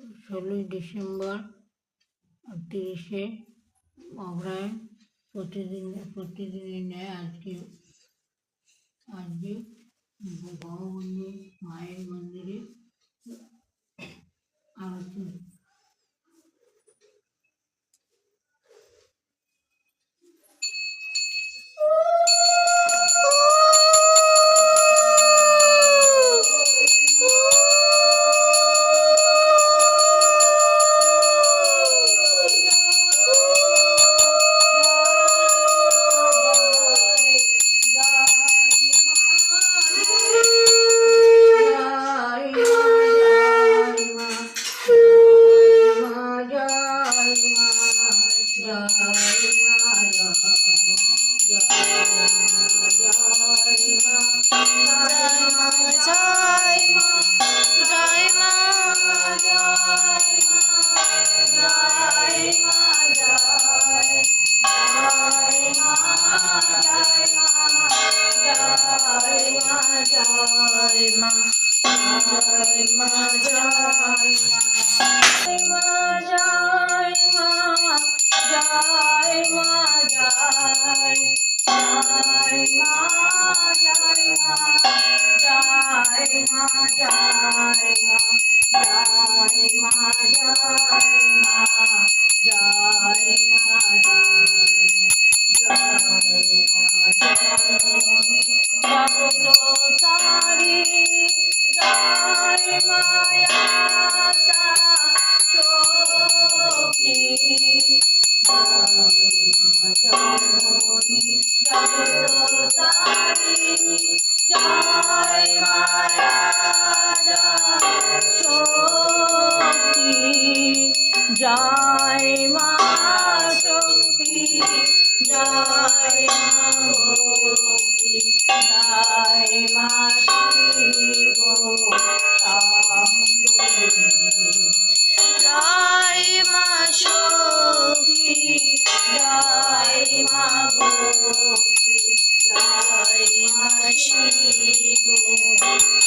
16 December 30 অগ্রহায়ণ। প্রতিদিনের ন্যায় আজকে ভববন্ধু মায়ের মন্দিরে আরতি। জয় মা শক্তি, জয় মা ভক্তি, জয় মা শিব শঙ্করী। জয় মা শক্তি, জয় মা ভক্তি, জয় মা শিব শঙ্করী।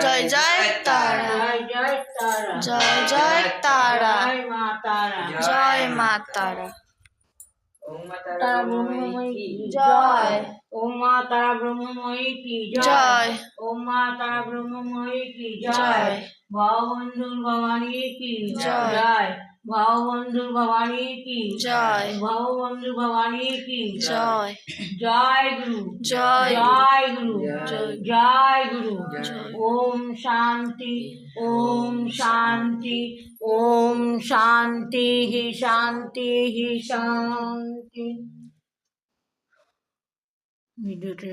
জয় জয় তারা, জয় জয় তারা, জয় মা তারা। তারা ব্রহ্মময়ী কি জয়। ওম মা তারা ব্রহ্মময়ী কি জয়। ওম মা তারা ব্রহ্মময়ী কি জয়। ভববন্ধুর ভবানী কি জয়। ভববন্ধুর ভবানী কি জয়। ভববন্ধুর ভবানী কি জয়। জয় গুরু জয়। জয় গুরু জয়। জয় গুরু জয়। ওম শান্তি ওম শান্তি ওম শান্তি শান্তি শান্তি। ভিডিওটি